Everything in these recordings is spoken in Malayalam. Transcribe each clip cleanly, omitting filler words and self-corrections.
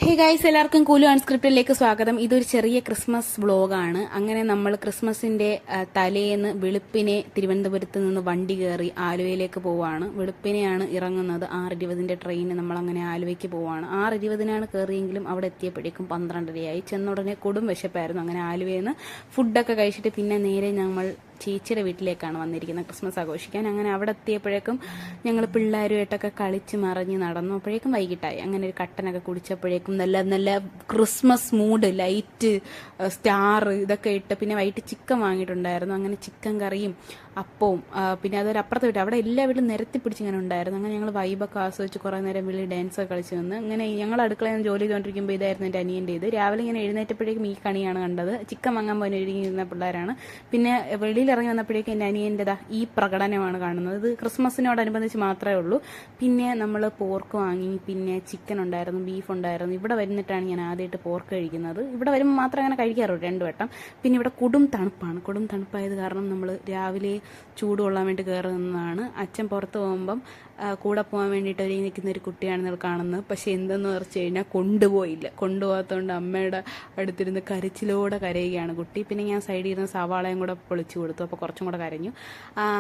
ഹേ ഗൈസ്, എല്ലാവർക്കും കൂലു അൺസ്ക്രിപ്റ്റിലേക്ക് സ്വാഗതം. ഇതൊരു ചെറിയ ക്രിസ്മസ് വ്ലോഗാണ്. അങ്ങനെ നമ്മൾ ക്രിസ്മസിന്റെ തലേന്ന് വെളുപ്പിനെ തിരുവനന്തപുരത്ത് നിന്ന് വണ്ടി കയറി ആലുവയിലേക്ക് പോവാണ്. വെളുപ്പിനെയാണ് ഇറങ്ങുന്നത്. 6:20 ട്രെയിന് നമ്മൾ അങ്ങനെ ആലുവയ്ക്ക് പോവാണ്. 6:20 കയറിയെങ്കിലും അവിടെ എത്തിയപ്പോഴേക്കും 12:30 ചെന്നുടനെ കൊടും വിശപ്പായിരുന്നു. അങ്ങനെ ആലുവയിൽ നിന്ന് ഫുഡൊക്കെ കഴിച്ചിട്ട് പിന്നെ നേരെ നമ്മൾ ചേച്ചിയുടെ വീട്ടിലേക്കാണ് വന്നിരിക്കുന്നത് ക്രിസ്മസ് ആഘോഷിക്കാൻ. അങ്ങനെ അവിടെ എത്തിയപ്പോഴേക്കും ഞങ്ങൾ പിള്ളേരുമായിട്ടൊക്കെ കളിച്ച് മറിഞ്ഞ് നടന്നു. അപ്പോഴേക്കും വൈകിട്ടായി. അങ്ങനെ ഒരു കട്ടനൊക്കെ കുടിച്ചപ്പോഴേക്കും നല്ല നല്ല ക്രിസ്മസ് മൂഡ്, ലൈറ്റ്, സ്റ്റാർ ഇതൊക്കെ ഇട്ട് പിന്നെ വൈകിട്ട് ചിക്കൻ വാങ്ങിയിട്ടുണ്ടായിരുന്നു. അങ്ങനെ ചിക്കൻ കറിയും അപ്പവും പിന്നെ അതൊരു അപ്പുറത്തെ വീട്ടിൽ അവിടെ എല്ലാ വീട്ടിലും നിരത്തി പിടിച്ചിങ്ങനെ ഉണ്ടായിരുന്നു. അങ്ങനെ ഞങ്ങൾ വൈബൊക്കെ ആസ്വദിച്ച് കുറേ നേരം വലിയ ഡാൻസൊക്കെ കളിച്ച് നിന്ന് അങ്ങനെ ഞങ്ങൾ അടുക്കളയിൽ നിന്ന് ജോലി ചെയ്തുകൊണ്ടിരിക്കുമ്പോൾ ഇതായിരുന്നു എൻ്റെ അനിയൻ്റെ ഇത്. രാവിലെ ഇങ്ങനെ എഴുന്നേറ്റപ്പോഴേക്കും ഈ കണിയാണ് കണ്ടത്. ചിക്കൻ വാങ്ങാൻ പോയി ഒരുങ്ങിയിരുന്ന പിള്ളേരാണ്. പിന്നെ വെളിയിൽ ഇറങ്ങി വന്നപ്പോഴേക്കും എൻ്റെ അനിയൻ്റെതാ ഈ പ്രകടനമാണ് കാണുന്നത്. ഇത് ക്രിസ്മസിനോടനുബന്ധിച്ച് മാത്രമേ ഉള്ളൂ. പിന്നെ നമ്മൾ പോർക്ക് വാങ്ങി, പിന്നെ ചിക്കൻ ഉണ്ടായിരുന്നു, ബീഫ് ഉണ്ടായിരുന്നു. ഇവിടെ വരുന്നിട്ടാണ് ഞാൻ ആദ്യമായിട്ട് പോർക്ക് കഴിക്കുന്നത്. ഇവിടെ വരുമ്പോൾ മാത്രമേ അങ്ങനെ കഴിക്കാറുള്ളൂ 2 വട്ടം. പിന്നെ ഇവിടെ കൊടും തണുപ്പാണ്. കൊടും തണുപ്പായത് കാരണം നമ്മൾ രാവിലെ ചൂട് കൊള്ളാൻ വേണ്ടി കയറുന്നതാണ്. അച്ഛൻ പുറത്ത് പോകുമ്പം കൂടെ പോകാൻ വേണ്ടിയിട്ട് ഒരുങ്ങി നിൽക്കുന്ന ഒരു കുട്ടിയാണ് നിങ്ങൾ കാണുന്നത്. പക്ഷെ എന്തെന്ന് വെച്ച് കഴിഞ്ഞാൽ കൊണ്ടുപോയില്ല. കൊണ്ടുപോകാത്തതുകൊണ്ട് അമ്മയുടെ അടുത്തിരുന്ന് കരച്ചിലോടെ കരയുകയാണ് കുട്ടി. പിന്നെ ഞാൻ സൈഡിൽ ഇരുന്ന് സവാളയും കൂടെ പൊളിച്ചു കൊടുത്തു. അപ്പോൾ കുറച്ചും കൂടെ കരഞ്ഞു.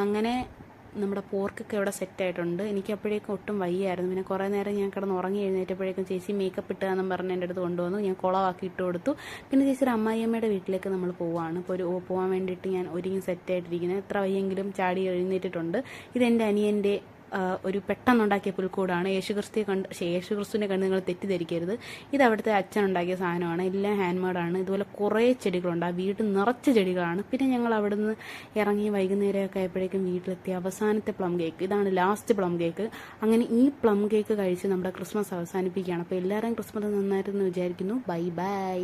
അങ്ങനെ നമ്മുടെ പോർക്കൊക്കെ ഇവിടെ സെറ്റായിട്ടുണ്ട്. എനിക്ക് അപ്പോഴേക്കും ഒട്ടും വയ്യായിരുന്നു. പിന്നെ കുറേ നേരം ഞാൻ കിടന്ന് ഉറങ്ങി എഴുന്നേറ്റപ്പോഴേക്കും ചേച്ചി മേക്കപ്പ് ഇട്ടാന്നും പറഞ്ഞ് എൻ്റെ അടുത്ത് കൊണ്ടുവന്നു. ഞാൻ കുളമാക്കി ഇട്ട് കൊടുത്തു. പിന്നെ ചേച്ചിയുടെ അമ്മായിയമ്മയുടെ വീട്ടിലേക്ക് നമ്മൾ പോവാണ്. ഇപ്പോൾ പോകാൻ വേണ്ടിയിട്ട് ഞാൻ ഒരുങ്ങി സെറ്റായിട്ടിരിക്കുന്നത്. എത്ര വയ്യെങ്കിലും ചാടി എഴുന്നേറ്റിട്ടുണ്ട്. ഇതെൻ്റെ അനിയൻ്റെ ഒരു പെട്ടെന്നുണ്ടാക്കിയ പുൽക്കൂടാണ്. യേശുക്രിസ്തുവിനെ കണ്ട് നിങ്ങൾ തെറ്റിദ്ധരിക്കരുത്. ഇത് അവിടുത്തെ അച്ഛൻ ഉണ്ടാക്കിയ സാധനമാണ്. എല്ലാം ഹാൻഡ് മെയ്ഡാണ്. ഇതുപോലെ കുറേ ചെടികളുണ്ട്. ആ വീട് നിറച്ച് ചെടികളാണ്. പിന്നെ ഞങ്ങൾ അവിടെ നിന്ന് ഇറങ്ങി വൈകുന്നേരമൊക്കെ ആയപ്പോഴേക്കും വീട്ടിലെത്തി. അവസാനത്തെ പ്ലം കേക്ക്, ഇതാണ് ലാസ്റ്റ് പ്ലം കേക്ക്. അങ്ങനെ ഈ പ്ലം കേക്ക് കഴിച്ച് നമ്മുടെ ക്രിസ്മസ് അവസാനിപ്പിക്കുകയാണ്. അപ്പോൾ എല്ലാവരും ക്രിസ്മസ് നന്നായിട്ടെന്ന് വിചാരിക്കുന്നു. Bye bye.